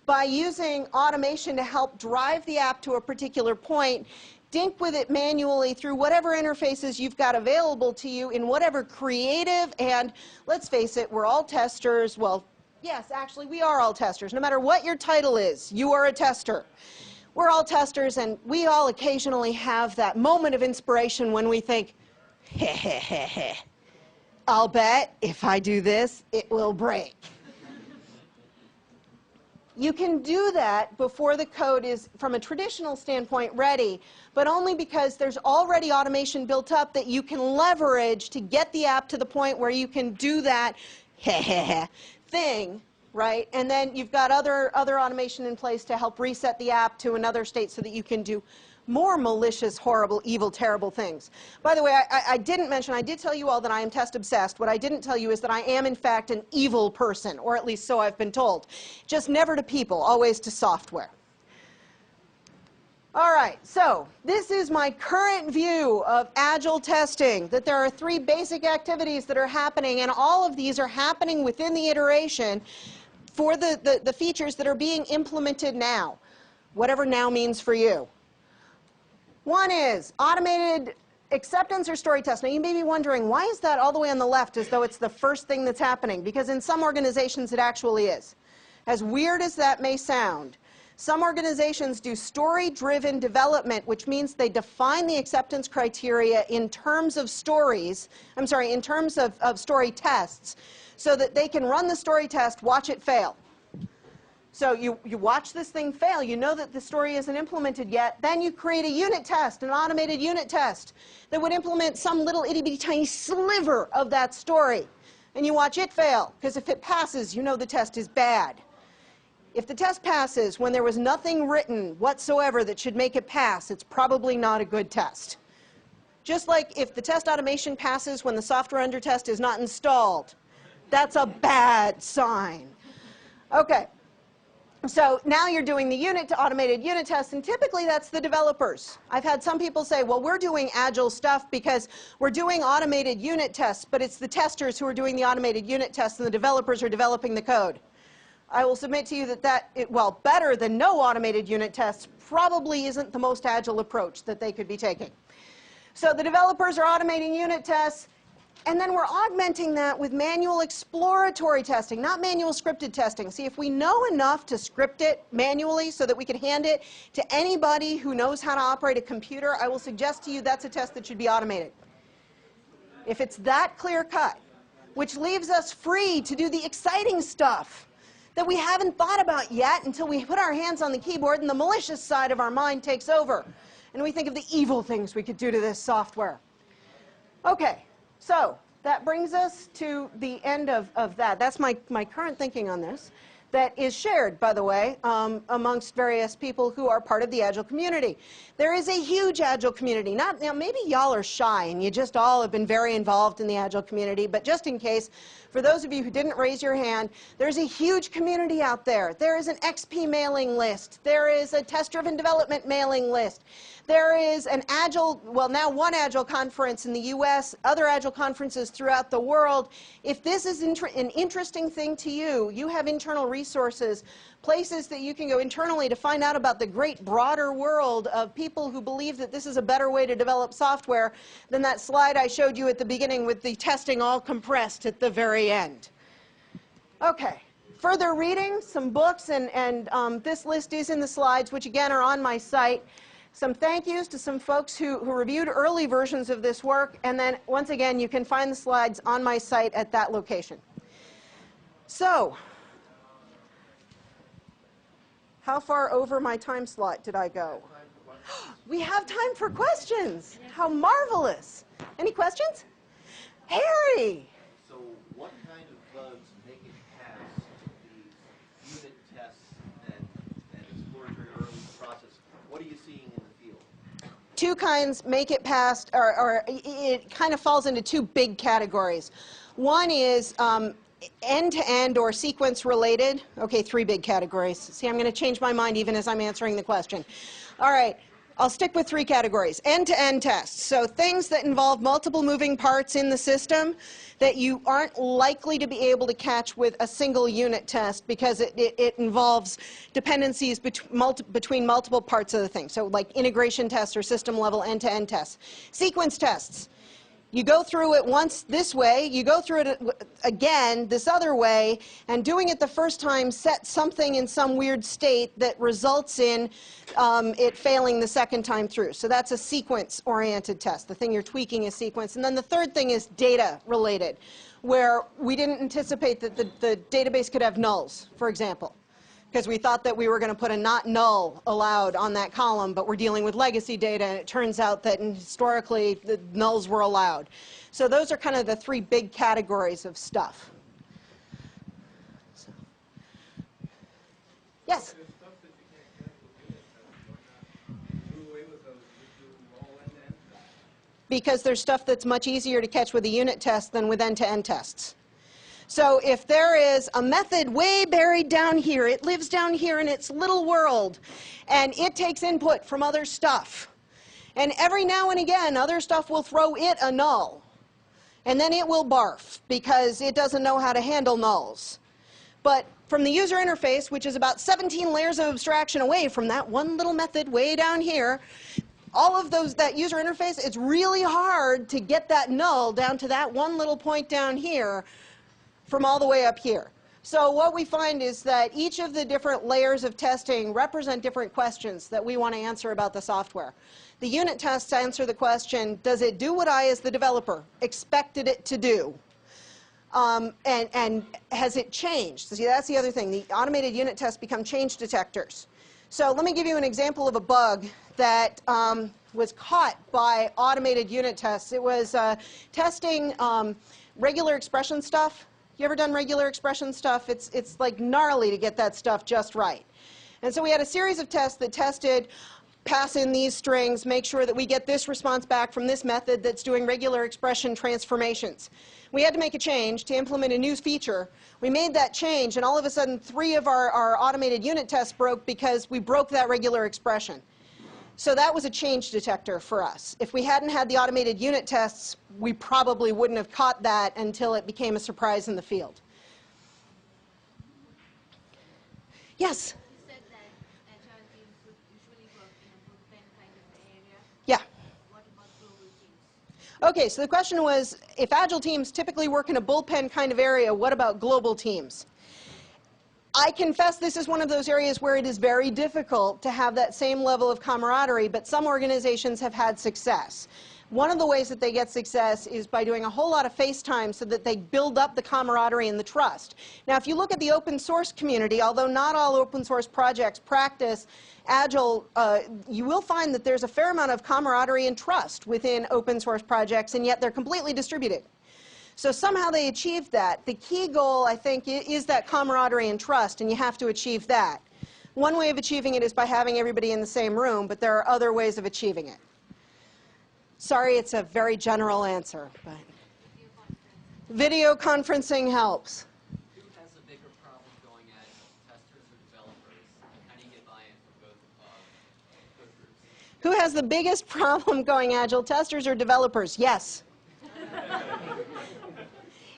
Speaker 1: by using automation to help drive the app to a particular point, dink with it manually through whatever interfaces you've got available to you in whatever creative, and let's face it, we're all testers. Well, yes, actually, we are all testers. No matter what your title is, you are a tester. We're all testers, and we all occasionally have that moment of inspiration when we think, heh, heh, heh, heh. I'll bet if I do this, it will break. You can do that before the code is, from a traditional standpoint, ready, but only because there's already automation built up that you can leverage to get the app to the point where you can do that thing, right? And then you've got other automation in place to help reset the app to another state so that you can do more malicious, horrible, evil, terrible things. By the way, I didn't mention, I did tell you all that I am test obsessed. What I didn't tell you is that I am, in fact, an evil person, or at least so I've been told. Just never to people, always to software. All right, so this is my current view of Agile testing, that there are 3 basic activities that are happening, and all of these are happening within the iteration for the features that are being implemented now, whatever now means for you. One is automated acceptance or story test. Now you may be wondering, why is that all the way on the left as though it's the first thing that's happening? Because in some organizations it actually is. As weird as that may sound, Some organizations do story-driven development, which means they define the acceptance criteria in terms of stories, in terms of story tests, so that they can run the story test, watch it fail. So you watch this thing fail, you know that the story isn't implemented yet, then you create a unit test, an automated unit test, that would implement some little itty-bitty tiny sliver of that story. And you watch it fail, because if it passes, you know the test is bad. If the test passes when there was nothing written whatsoever that should make it pass, it's probably not a good test. Just like if the test automation passes when the software under test is not installed, that's a bad sign. Okay. So now you're doing the automated unit test, and typically that's the developers. I've had some people say, well, we're doing Agile stuff because we're doing automated unit tests, but it's the testers who are doing the automated unit tests and the developers are developing the code. I will submit to you that well, better than no automated unit tests probably isn't the most Agile approach that they could be taking. So the developers are automating unit tests, and then we're augmenting that with manual exploratory testing, not manual scripted testing. See, if we know enough to script it manually so that we could hand it to anybody who knows how to operate a computer, I will suggest to you that's a test that should be automated. If it's that clear cut, which leaves us free to do the exciting stuff that we haven't thought about yet until we put our hands on the keyboard and the malicious side of our mind takes over, and we think of the evil things we could do to this software. Okay. So that brings us to the end of that. That's my current thinking on this. That is shared, by the way, amongst various people who are part of the Agile community. There is a huge Agile community. Now, maybe y'all are shy and you just all have been very involved in the Agile community, but just in case, for those of you who didn't raise your hand, there's a huge community out there. There is an XP mailing list. There is a test-driven development mailing list. There is an Agile, well, now one Agile conference in the US, other Agile conferences throughout the world. If this is an interesting thing to you, you have internal resources, places that you can go internally to find out about the great broader world of people who believe that this is a better way to develop software than that slide I showed you at the beginning with the testing all compressed at the very end. Okay. Further reading, some books, and this list is in the slides, which again are on my site. Some thank yous to some folks who reviewed early versions of this work, and then once again you can find the slides on my site at that location. So, how far over my time slot did I go? We have time for questions. How marvelous. Any questions? Harry.
Speaker 3: So what kind of bugs make it past these unit tests and exploratory early process? What are you seeing in the field?
Speaker 1: Two kinds make it past, or it kind of falls into two big categories. One is end-to-end or sequence-related. Okay, three big categories. See, I'm going to change my mind even as I'm answering the question. All right, I'll stick with three categories. End-to-end tests, so things that involve multiple moving parts in the system that you aren't likely to be able to catch with a single unit test because it involves dependencies between multiple parts of the thing. So like integration tests or system-level end-to-end tests. Sequence tests. You go through it once this way, you go through it again this other way, and doing it the first time sets something in some weird state that results in it failing the second time through. So that's a sequence-oriented test. The thing you're tweaking is sequence. And then the third thing is data-related, where we didn't anticipate that the database could have nulls, for example, because we thought that we were going to put a not null allowed on that column, but we're dealing with legacy data, and it turns out that historically the nulls were allowed. So those are kind of the three big categories of stuff. So. Yes? Because there's stuff that's much easier to catch with a unit test than with end-to-end tests. So if there is a method way buried down here, it lives down here in its little world, and it takes input from other stuff. And every now and again, other stuff will throw it a null. And then it will barf because it doesn't know how to handle nulls. But from the user interface, which is about 17 layers of abstraction away from that one little method way down here, all of that user interface, it's really hard to get that null down to that one little point down here from all the way up here. So what we find is that each of the different layers of testing represent different questions that we want to answer about the software. The unit tests answer the question, does it do what I, as the developer, expected it to do? And has it changed? See, that's the other thing. The automated unit tests become change detectors. So let me give you an example of a bug that was caught by automated unit tests. It was testing regular expression stuff. You ever done regular expression stuff? It's like gnarly to get that stuff just right. And so we had a series of tests that tested, pass in these strings, make sure that we get this response back from this method that's doing regular expression transformations. We had to make a change to implement a new feature. We made that change, and all of a sudden 3 of our automated unit tests broke because we broke that regular expression. So that was a change detector for us. If we hadn't had the automated unit tests, we probably wouldn't have caught that until it became a surprise in the field. Yes?
Speaker 4: You said that Agile teams would usually work in a bullpen kind of area.
Speaker 1: Yeah.
Speaker 4: What about global teams?
Speaker 1: Okay, so the question was, if Agile teams typically work in a bullpen kind of area, what about global teams? I confess this is one of those areas where it is very difficult to have that same level of camaraderie, but some organizations have had success. One of the ways that they get success is by doing a whole lot of FaceTime so that they build up the camaraderie and the trust. Now, if you look at the open source community, although not all open source projects practice Agile, you will find that there's a fair amount of camaraderie and trust within open source projects, and yet they're completely distributed. So somehow they achieved that. The key goal, I think, is that camaraderie and trust, and you have to achieve that. One way of achieving it is by having everybody in the same room, but there are other ways of achieving it. Sorry, it's a very general answer, but video conferencing helps.
Speaker 5: Who has a bigger problem going Agile, testers or developers? How do you get buy-in from both groups?
Speaker 1: Who has the biggest problem going Agile, testers or developers? Yes.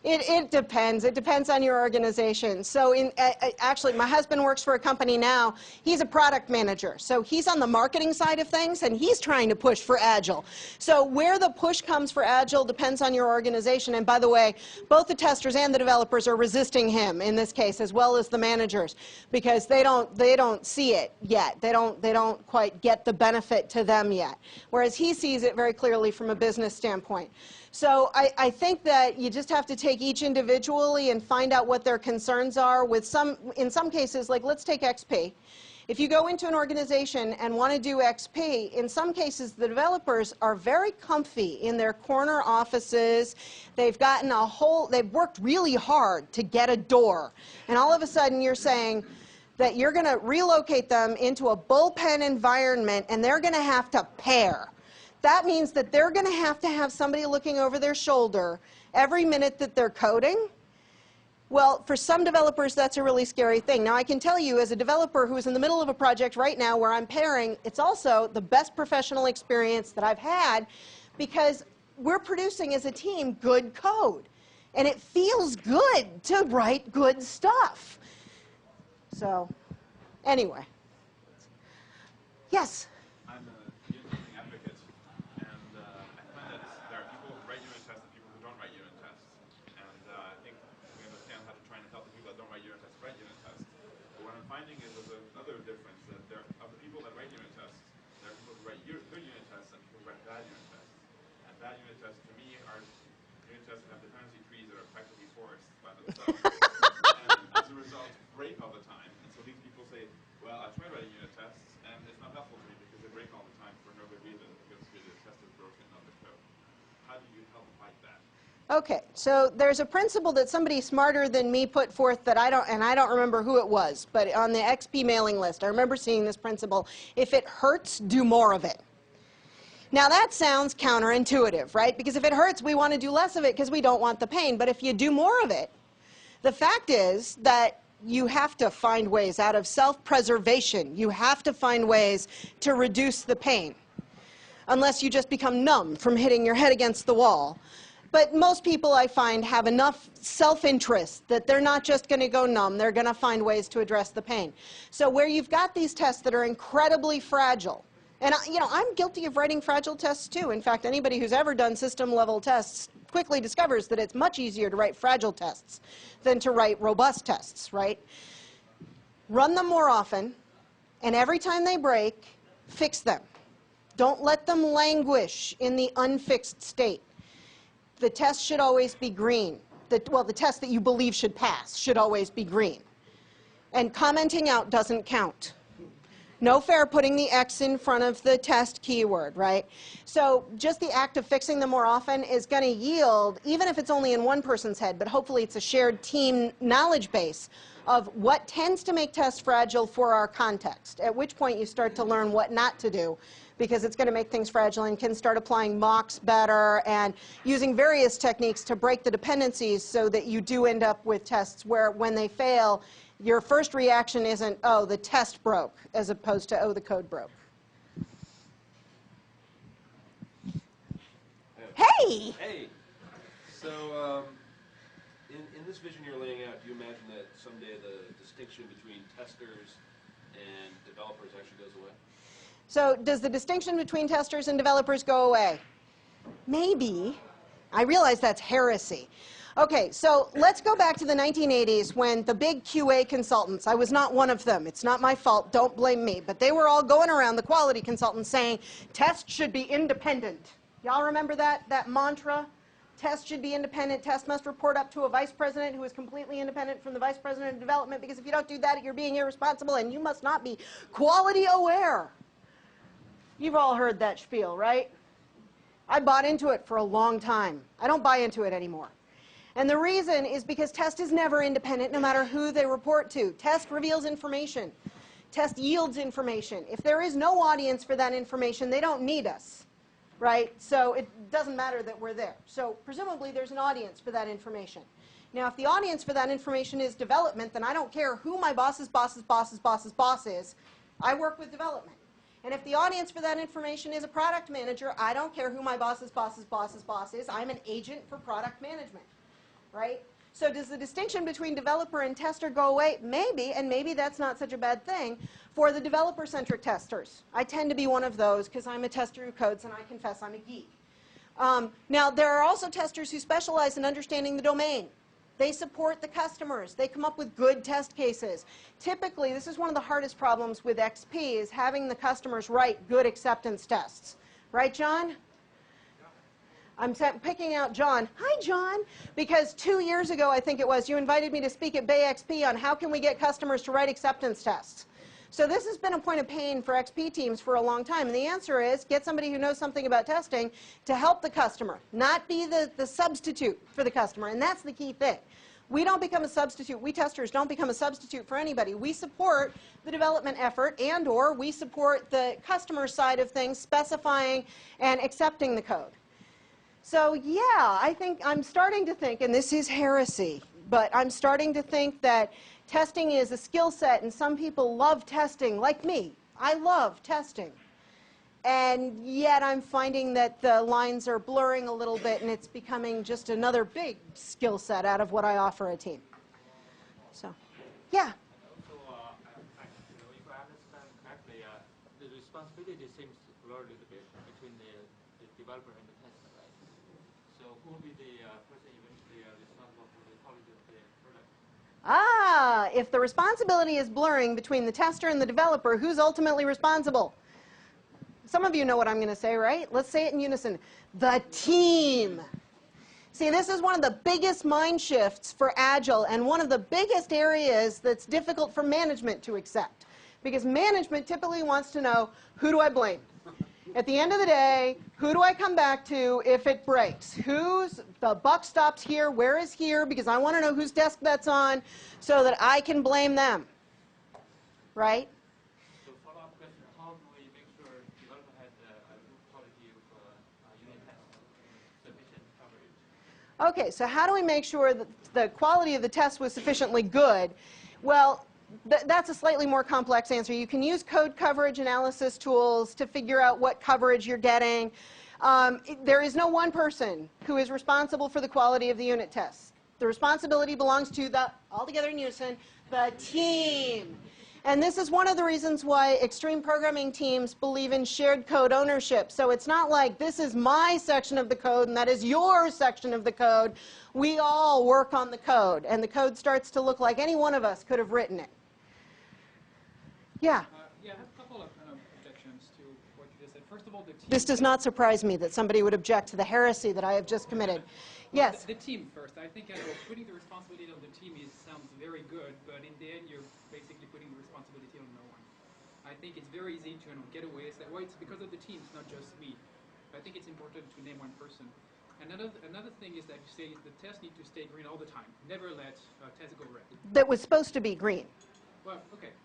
Speaker 1: It depends. It depends on your organization. So actually, my husband works for a company now. He's a product manager. So he's on the marketing side of things, and he's trying to push for Agile. So where the push comes for Agile depends on your organization. And by the way, both the testers and the developers are resisting him in this case, as well as the managers, because they don't see it yet. They don't quite get the benefit to them yet. Whereas he sees it very clearly from a business standpoint. So I think that you just have to take each individually and find out what their concerns are. In some cases, like let's take XP. If you go into an organization and want to do XP, in some cases the developers are very comfy in their corner offices. They've worked really hard to get a door. And all of a sudden you're saying that you're going to relocate them into a bullpen environment and they're going to have to pair. That means that they're going to have somebody looking over their shoulder every minute that they're coding. Well, for some developers, that's a really scary thing. Now, I can tell you, as a developer who is in the middle of a project right now where I'm pairing, it's also the best professional experience that I've had because we're producing as a team good code. And it feels good to write good stuff. So, anyway. Yes?
Speaker 2: I'm a unit testing advocate, and I find that there are people who write unit tests and people who don't write unit tests. And I think we understand how to try and help the people that don't write unit tests write unit tests. But what I'm finding is there's another difference, that there are the people that write unit tests, there are people who write good unit tests and people who write bad unit tests. And bad unit tests, to me, are unit tests that have dependency trees that are practically forests by themselves. And as a result, break all the time. And so these people say, well, I tried writing unit tests, and it's not helpful to me because they break all the time for no good reason, because the test is broken on the code. How do you help fight that?
Speaker 1: Okay, so there's a principle that somebody smarter than me put forth that I don't remember who it was, but on the XP mailing list, I remember seeing this principle: if it hurts, do more of it. Now that sounds counterintuitive, right? Because if it hurts, we want to do less of it because we don't want the pain. But if you do more of it, the fact is that you have to find ways out of self-preservation. You have to find ways to reduce the pain, unless you just become numb from hitting your head against the wall. But most people, I find, have enough self-interest that they're not just going to go numb. They're going to find ways to address the pain. So where you've got these tests that are incredibly fragile, and I'm guilty of writing fragile tests too. In fact, anybody who's ever done system-level tests quickly discovers that it's much easier to write fragile tests than to write robust tests, right? Run them more often, and every time they break, fix them. Don't let them languish in the unfixed state. The test should always be green. The test that you believe should pass should always be green. And commenting out doesn't count. No fair putting the X in front of the test keyword, right? So just the act of fixing them more often is going to yield, even if it's only in one person's head, but hopefully it's a shared team knowledge base of what tends to make tests fragile for our context, at which point you start to learn what not to do, because it's going to make things fragile, and can start applying mocks better and using various techniques to break the dependencies so that you do end up with tests where when they fail, your first reaction isn't, oh, the test broke, as opposed to, oh, the code broke. Hey!
Speaker 6: Hey! So, in this vision you're laying out, do you imagine that someday the distinction between testers and developers actually goes away?
Speaker 1: So does the distinction between testers and developers go away? Maybe. I realize that's heresy. Okay, so let's go back to the 1980s when the big QA consultants, I was not one of them, it's not my fault, don't blame me, but they were all going around, the quality consultants, saying tests should be independent. Y'all remember that mantra? Tests should be independent, tests must report up to a vice president who is completely independent from the vice president of development, because if you don't do that, you're being irresponsible and you must not be quality aware. You've all heard that spiel, right? I bought into it for a long time. I don't buy into it anymore. And the reason is because test is never independent, no matter who they report to. Test reveals information. Test yields information. If there is no audience for that information, they don't need us, right? So it doesn't matter that we're there. So presumably there's an audience for that information. Now, if the audience for that information is development, then I don't care who my boss's boss's boss's boss's boss is. I work with development. And if the audience for that information is a product manager, I don't care who my boss's boss's boss's boss is. I'm an agent for product management. Right? So does the distinction between developer and tester go away? Maybe, and maybe that's not such a bad thing for the developer-centric testers. I tend to be one of those because I'm a tester who codes, and I confess I'm a geek. Now, there are also testers who specialize in understanding the domain. They support the customers. They come up with good test cases. Typically, this is one of the hardest problems with XP, is having the customers write good acceptance tests. Right, John? I'm picking out John. Hi, John. Because 2 years ago, I think it was, you invited me to speak at Bay XP on how can we get customers to write acceptance tests. So this has been a point of pain for XP teams for a long time. And the answer is get somebody who knows something about testing to help the customer, not be the substitute for the customer. And that's the key thing. We don't become a substitute. We testers don't become a substitute for anybody. We support the development effort, and or we support the customer side of things, specifying and accepting the code. So yeah, I think I'm starting to think, and this is heresy, but I'm starting to think that testing is a skill set, and some people love testing, like me. I love testing. And yet I'm finding that the lines are blurring a little bit, and it's becoming just another big skill set out of what I offer a team. So, yeah?
Speaker 7: So, if I understand correctly, the responsibility seems to blur a little bit between the developer and the tester, right? So who will be the person eventually responsible for the quality of the product?
Speaker 1: Ah, if the responsibility is blurring between the tester and the developer, who's ultimately responsible? Some of you know what I'm going to say, right? Let's say it in unison. The team. See, this is one of the biggest mind shifts for Agile, and one of the biggest areas that's difficult for management to accept. Because management typically wants to know, who do I blame? At the end of the day, who do I come back to if it breaks? The buck stops here, where is here? Because I want to know whose desk that's on so that I can blame them. Right?
Speaker 7: So follow-up question, how do we make sure developer has a good quality of unit tests, sufficient coverage?
Speaker 1: Okay, so how do we make sure that the quality of the test was sufficiently good? Well, that's a slightly more complex answer. You can use code coverage analysis tools to figure out what coverage you're getting. There is no one person who is responsible for the quality of the unit tests. The responsibility belongs to the, all together in unison, the team. And this is one of the reasons why extreme programming teams believe in shared code ownership. So it's not like this is my section of the code and that is your section of the code. We all work on the code, and the code starts to look like any one of us could have written it. Yeah?
Speaker 8: Yeah, I have a couple of objections to what you just said. First of all, the team.
Speaker 1: This does not surprise me that somebody would object to the heresy that I have just committed.
Speaker 8: Well,
Speaker 1: Yes?
Speaker 8: the team first. I think putting the responsibility on the team sounds very good, but in the end, you're basically putting the responsibility on no one. I think it's very easy to get away and say, well, it's because of the team, it's not just me. I think it's important to name one person. Another thing is that you say the tests need to stay green all the time. Never let tests go red.
Speaker 1: That was supposed to be green.
Speaker 8: Well, okay.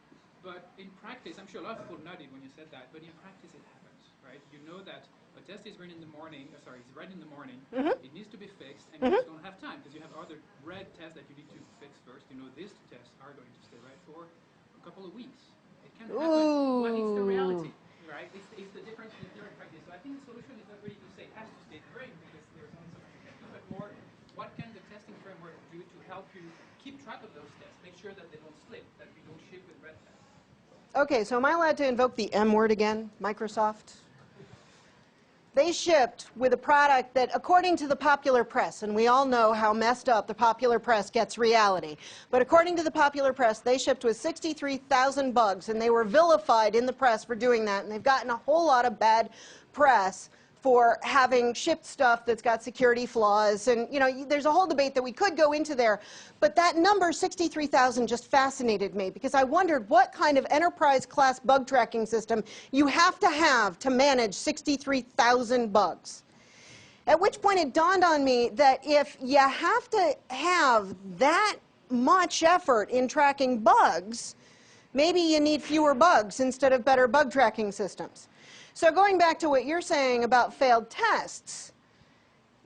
Speaker 8: But in practice, I'm sure a lot of people nodded when you said that, but in practice it happens, right? You know that a test is green in the morning, it's red in the morning, it needs to be fixed, and you just don't have time, because you have other red tests that you need to fix first. You know these two tests are going to stay red for a couple of weeks. It can happen, but it's the reality, right? It's the difference in theory and practice. So I think the solution is not really to say it has to stay green, because there's only so much you can do, but more, what can the testing framework do to help you keep track of those tests, make sure that they don't slip, that we don't ship with red tests.
Speaker 1: Okay, so am I allowed to invoke the M word again, Microsoft? They shipped with a product that, according to the popular press, and we all know how messed up the popular press gets reality, but according to the popular press, they shipped with 63,000 bugs, and they were vilified in the press for doing that, and they've gotten a whole lot of bad press for having shipped stuff that's got security flaws. And, you know, there's a whole debate that we could go into there. But that number, 63,000, just fascinated me, because I wondered what kind of enterprise-class bug tracking system you have to manage 63,000 bugs. At which point it dawned on me that if you have to have that much effort in tracking bugs, maybe you need fewer bugs instead of better bug tracking systems. So going back to what you're saying about failed tests,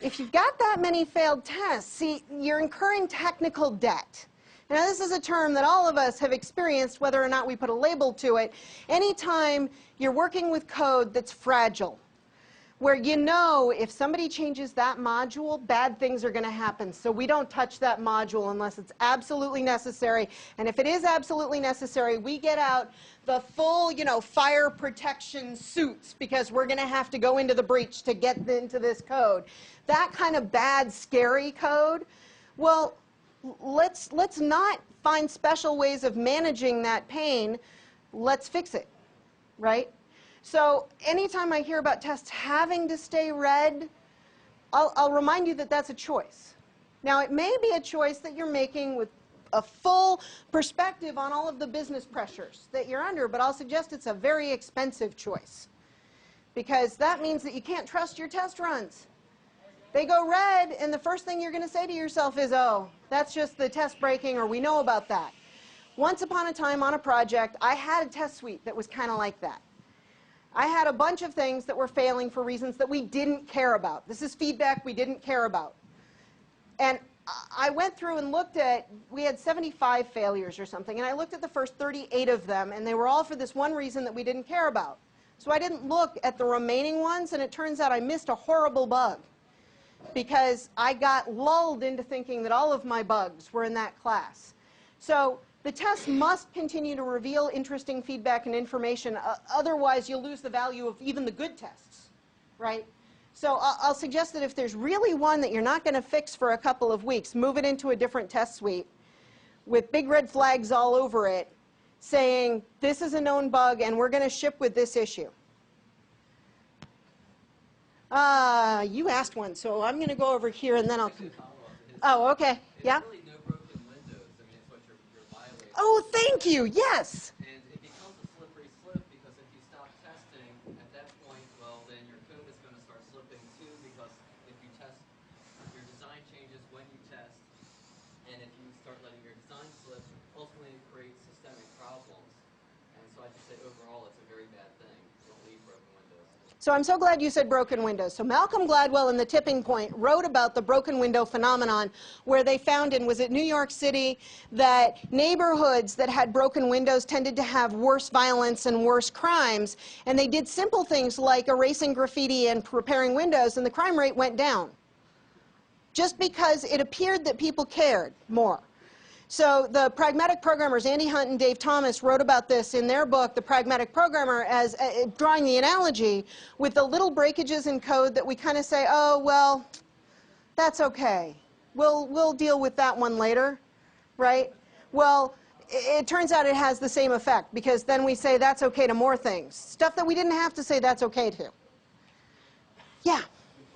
Speaker 1: if you've got that many failed tests, see, you're incurring technical debt. Now, this is a term that all of us have experienced, whether or not we put a label to it. Anytime you're working with code that's fragile, where you know if somebody changes that module, bad things are going to happen. So we don't touch that module unless it's absolutely necessary. And if it is absolutely necessary, we get out the full, fire protection suits, because we're going to have to go into the breach to get into this code. That kind of bad, scary code, well, let's not find special ways of managing that pain. Let's fix it, right? So anytime I hear about tests having to stay red, I'll remind you that that's a choice. Now, it may be a choice that you're making with a full perspective on all of the business pressures that you're under, but I'll suggest it's a very expensive choice, because that means that you can't trust your test runs. They go red, and the first thing you're going to say to yourself is, oh, that's just the test breaking, or we know about that. Once upon a time on a project, I had a test suite that was kind of like that. I had a bunch of things that were failing for reasons that we didn't care about. This is feedback we didn't care about. And I went through and looked at, we had 75 failures or something, and I looked at the first 38 of them, and they were all for this one reason that we didn't care about. So I didn't look at the remaining ones, and it turns out I missed a horrible bug, because I got lulled into thinking that all of my bugs were in that class. So the tests must continue to reveal interesting feedback and information. Otherwise, you'll lose the value of even the good tests, right? So I'll suggest that if there's really one that you're not going to fix for a couple of weeks, move it into a different test suite with big red flags all over it saying, this is a known bug, and we're going to ship with this issue. You asked one, so I'm going to go over here, and then I'll... Oh, okay. Yeah?
Speaker 5: Really no broken windows. I mean, it's what you're violating.
Speaker 1: Oh, thank you. Yes.
Speaker 5: And it becomes a slippery slope, because if you stop testing at that point, well, then your code is going to start slipping too, because if you test, your design changes when you test, and if you start letting your design slip, ultimately it creates systemic problems. And so I just say overall, it's a very bad thing. Don't leave broken windows.
Speaker 1: So I'm so glad you said broken windows. So Malcolm Gladwell in The Tipping Point wrote about the broken window phenomenon, where they found in, was it New York City, that neighborhoods that had broken windows tended to have worse violence and worse crimes. And they did simple things like erasing graffiti and repairing windows, and the crime rate went down, just because it appeared that people cared more. So the pragmatic programmers, Andy Hunt and Dave Thomas, wrote about this in their book, The Pragmatic Programmer, as drawing the analogy with the little breakages in code that we kind of say, oh, well, that's okay. We'll deal with that one later, right? Well, it turns out it has the same effect, because then we say that's okay to more things. Stuff that we didn't have to say that's okay to. Yeah?
Speaker 6: In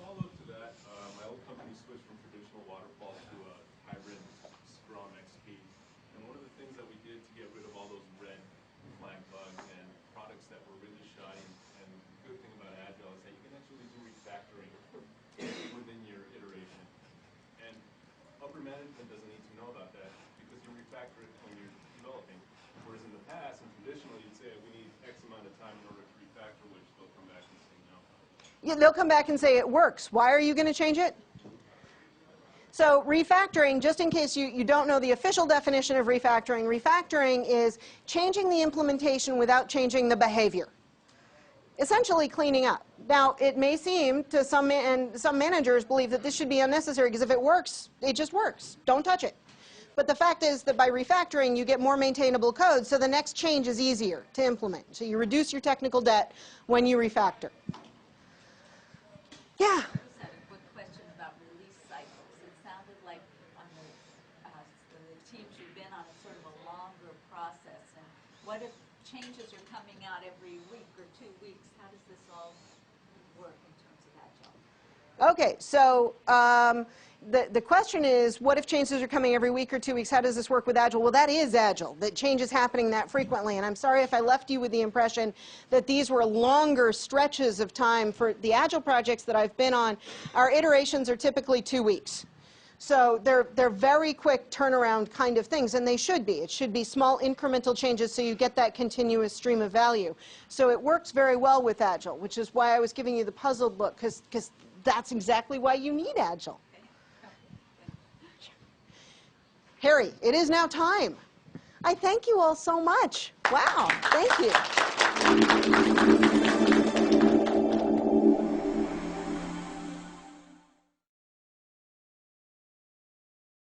Speaker 6: follow-up to that, my old company switched from traditional waterfall to a hybrid Scrum XP. And one of the things that we did to get rid of all those red flag bugs and products that were really shoddy, and the good thing about Agile is that you can actually do refactoring within your iteration. And upper management doesn't need to know about that because you refactor it when you're developing. Whereas in the past, and traditionally, you'd say we need X amount of time in order to refactor, which they'll come back and say no.
Speaker 1: Yeah, they'll come back and say it works. Why are you going to change it? So refactoring, just in case you don't know the official definition of refactoring, refactoring is changing the implementation without changing the behavior. Essentially cleaning up. Now, it may seem to some managers believe that this should be unnecessary because if it works, it just works. Don't touch it. But the fact is that by refactoring, you get more maintainable code, so the next change is easier to implement. So you reduce your technical debt when you refactor. Yeah?
Speaker 9: I just had a quick question about release cycles. It sounded like on the teams you've been on, it's sort of a longer process. And what if changes are coming out every week or 2 weeks? How does this all work in terms of Agile?
Speaker 1: Okay, so the question is, what if changes are coming every week or 2 weeks? How does this work with Agile? Well, that is Agile, that change is happening that frequently. And I'm sorry if I left you with the impression that these were longer stretches of time. For the Agile projects that I've been on, our iterations are typically 2 weeks. So they're very quick turnaround kind of things, and they should be. It should be small incremental changes so you get that continuous stream of value. So it works very well with Agile, which is why I was giving you the puzzled look, because that's exactly why you need Agile. Harry, it is now time. I thank you all so much. Wow, thank you.